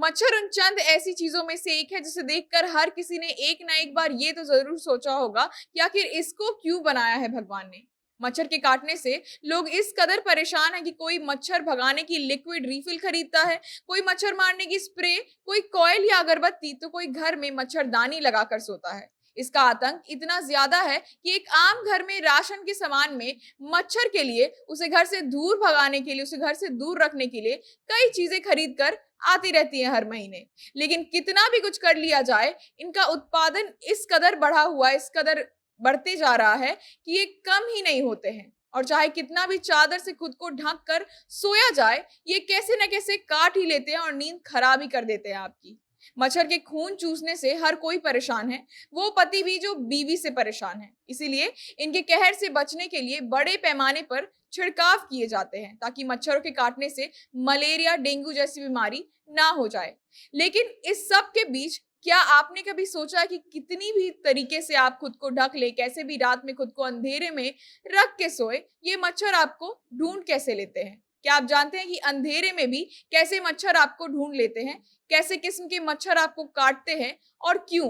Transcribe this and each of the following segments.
मच्छर उन चंद ऐसी चीजों में से एक है जिसे देखकर हर किसी ने एक ना एक बार ये तो जरूर सोचा होगा कि आखिर इसको क्यों बनाया है भगवान ने। मच्छर के काटने से लोग इस कदर परेशान है कि कोई मच्छर भगाने की लिक्विड रिफिल खरीदता है, कोई मच्छर मारने की स्प्रे, कोई कॉयल या अगरबत्ती, तो कोई घर में मच्छरदानी लगाकर सोता है। इसका आतंक इतना ज्यादा है कि एक आम घर में राशन के सामान में मच्छर के लिए, उसे घर से दूर भगाने के लिए, उसे घर से दूर रखने के लिए कई चीजें खरीद कर आती रहती है हर महीने। लेकिन कितना भी कुछ कर लिया जाए, इनका उत्पादन इस कदर बढ़ा हुआ है, इस कदर बढ़ते जा रहा है कि ये कम ही नहीं होते हैं। और चाहे कितना भी चादर से खुद को ढक कर सोया जाए, ये कैसे न कैसे काट ही लेते हैं और नींद खराब ही कर देते हैं आपकी। मच्छर के खून चूसने से हर कोई परेशान है, वो पति भी जो बीवी से परेशान है। इसीलिए इनके कहर से बचने के लिए बड़े पैमाने पर छिड़काव किए जाते हैं ताकि मच्छरों के काटने से मलेरिया, डेंगू जैसी बीमारी ना हो जाए। लेकिन इस सब के बीच क्या आपने कभी सोचा है कि कितनी भी तरीके से आप खुद को ढक ले, कैसे भी रात में खुद को अंधेरे में रख के सोए, ये मच्छर आपको ढूंढ कैसे लेते हैं? क्या आप जानते हैं कि अंधेरे में भी कैसे मच्छर आपको ढूंढ लेते हैं, कैसे किस्म के मच्छर आपको काटते हैं और क्यों?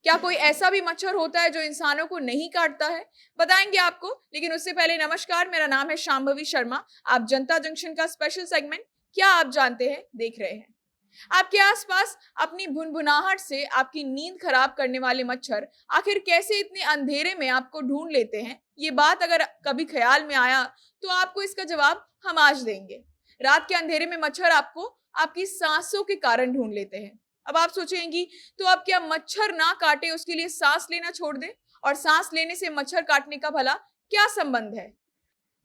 क्या कोई ऐसा भी मच्छर होता है जो इंसानों को नहीं काटता है? बताएंगे आपको, लेकिन उससे पहले नमस्कार, मेरा नाम है शांभवी शर्मा। आप जनता जंक्शन का स्पेशल सेगमेंट क्या आप जानते हैं देख रहे हैं। आपके आसपास अपनी भुनभुनाहट से आपकी नींद खराब करने वाले मच्छर आखिर कैसे इतने अंधेरे में आपको ढूंढ लेते हैं, ये बात अगर कभी ख्याल में आया तो आपको इसका जवाब हम आज देंगे। रात के अंधेरे में मच्छर आपको आपकी सांसों के कारण ढूंढ लेते हैं। अब आप सोचेंगी, तो अब क्या मच्छर ना काटे उसके लिए सांस लेना छोड़ दे? और सांस लेने से मच्छर काटने का भला क्या संबंध है?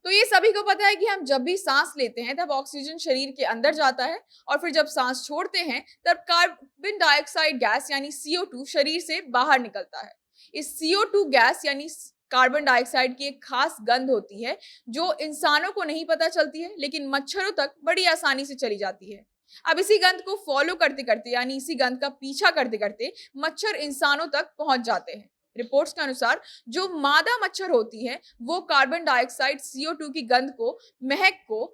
तो ये सभी को पता है कि हम जब भी सांस लेते हैं तब ऑक्सीजन शरीर के अंदर जाता है, और फिर जब सांस छोड़ते हैं तब कार्बन डाइऑक्साइड गैस यानी CO2 शरीर से बाहर निकलता है। इस CO2 गैस यानी कार्बन डाइऑक्साइड की एक खास गंध होती है जो इंसानों को नहीं पता चलती है, लेकिन मच्छरों तक बड़ी आसानी से चली जाती है। अब इसी गंध को फॉलो करते करते, यानी इसी गंध का पीछा करते करते मच्छर इंसानों तक पहुंच जाते हैं। रिपोर्ट्स के अनुसार जो मादा मच्छर होती है वो कार्बन डाइऑक्साइड CO2 की गंध को, महक को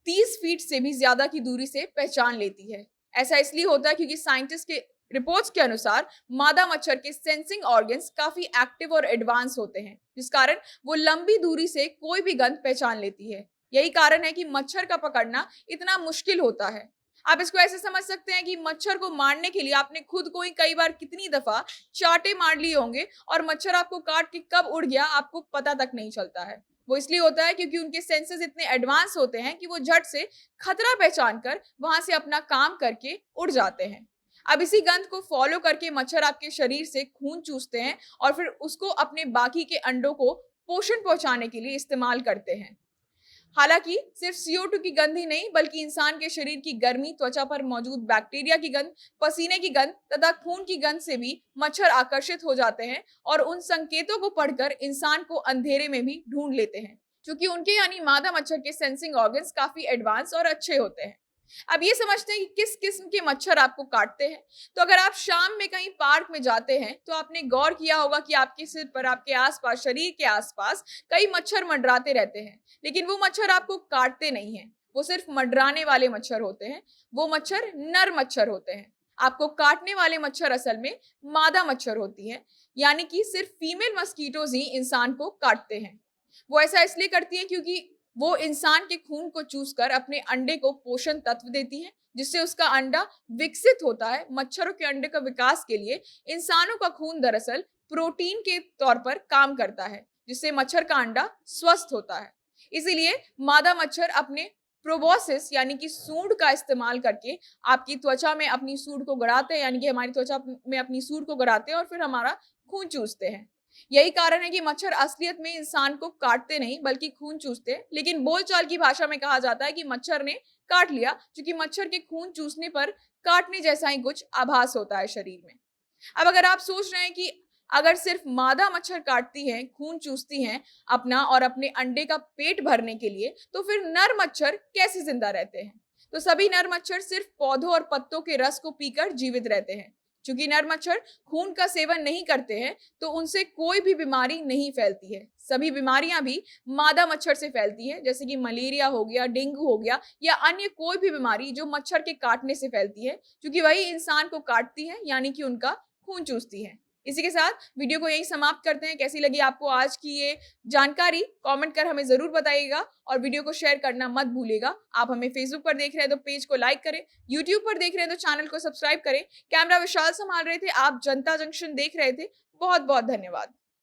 30 फीट से भी ज्यादा की दूरी से पहचान लेती है। ऐसा इसलिए होता है क्योंकि साइंटिस्ट के रिपोर्ट्स के अनुसार मादा मच्छर के सेंसिंग ऑर्गन्स काफी एक्टिव और एडवांस होते हैं, जिस कारण वो लंबी दूरी से कोई भी गंध पहचान लेती है। यही कारण है कि मच्छर का पकड़ना इतना मुश्किल होता है। आप इसको ऐसे समझ सकते हैं कि मच्छर को मारने के लिए आपने खुद को ही कई बार कितनी दफा चांटे मार लिए होंगे, और मच्छर आपको काट के कब उड़ गया आपको पता तक नहीं चलता है। वो इसलिए होता है क्योंकि उनके सेंसेस इतने एडवांस होते हैं कि वो झट से खतरा पहचान कर वहां से अपना काम करके उड़ जाते हैं। अब इसी गंध को फॉलो करके मच्छर आपके शरीर से खून चूसते हैं और फिर उसको अपने बाकी के अंडों को पोषण पहुंचाने के लिए इस्तेमाल करते हैं। हालांकि सिर्फ CO2 की गंध ही नहीं, बल्कि इंसान के शरीर की गर्मी, त्वचा पर मौजूद बैक्टीरिया की गंध, पसीने की गंध तथा खून की गंध से भी मच्छर आकर्षित हो जाते हैं और उन संकेतों को पढ़कर इंसान को अंधेरे में भी ढूंढ लेते हैं, क्योंकि उनके यानी मादा मच्छर के सेंसिंग ऑर्गन्स काफी एडवांस और अच्छे होते हैं। अब ये समझते हैं कि किस किस्म के मच्छर आपको काटते हैं। तो अगर आप शाम में कहीं पार्क में जाते हैं तो आपने गौर किया होगा कि आपके सिर पर, आपके आसपास, शरीर के आसपास कई मच्छर मंडराते रहते हैं, लेकिन वो मच्छर आपको काटते नहीं हैं। वो सिर्फ मंडराने वाले मच्छर होते हैं। वो मच्छर नर मच्छर होते हैं। आपको काटने वाले मच्छर असल में मादा मच्छर होती है, यानी कि सिर्फ फीमेल मस्कीटोज ही इंसान को काटते हैं। वो ऐसा इसलिए करती हैं क्योंकि वो इंसान के खून को चूसकर अपने अंडे को पोषण तत्व देती है, जिससे उसका अंडा विकसित होता है। मच्छरों के अंडे का विकास के लिए इंसानों का खून दरअसल प्रोटीन के तौर पर काम करता है, जिससे मच्छर का अंडा स्वस्थ होता है। इसीलिए मादा मच्छर अपने प्रोबोसिस यानी कि सूंड का इस्तेमाल करके आपकी त्वचा में अपनी सूंड को गड़ाते हैं, यानी कि हमारी त्वचा में अपनी सूंड को गड़ाते हैं और फिर हमारा खून चूसते हैं। यही कारण है कि मच्छर असलियत में इंसान को काटते नहीं बल्कि खून चूसते हैं, लेकिन बोलचाल की भाषा में कहा जाता है कि मच्छर ने काट लिया, क्योंकि मच्छर के खून चूसने पर काटने जैसा ही कुछ आभास होता है शरीर में। अब अगर आप सोच रहे हैं कि अगर सिर्फ मादा मच्छर काटती हैं, खून चूसती हैं अपना और अपने अंडे का पेट भरने के लिए, तो फिर नर मच्छर कैसे जिंदा रहते हैं? तो सभी नर मच्छर सिर्फ पौधों और पत्तों के रस को पीकर जीवित रहते हैं। चूंकि नर मच्छर खून का सेवन नहीं करते हैं, तो उनसे कोई भी बीमारी नहीं फैलती है। सभी बीमारियां भी मादा मच्छर से फैलती है, जैसे कि मलेरिया हो गया, डेंगू हो गया या अन्य कोई भी बीमारी जो मच्छर के काटने से फैलती है, क्योंकि वही इंसान को काटती है, यानी कि उनका खून चूसती है। इसी के साथ वीडियो को यही समाप्त करते हैं। कैसी लगी आपको आज की ये जानकारी, कमेंट कर हमें जरूर बताइएगा और वीडियो को शेयर करना मत भूलिएगा। आप हमें फेसबुक पर देख रहे हैं तो पेज को लाइक करें, यूट्यूब पर देख रहे हैं तो चैनल को सब्सक्राइब करें। कैमरा विशाल संभाल रहे थे, आप जनता जंक्शन देख रहे थे। बहुत बहुत धन्यवाद।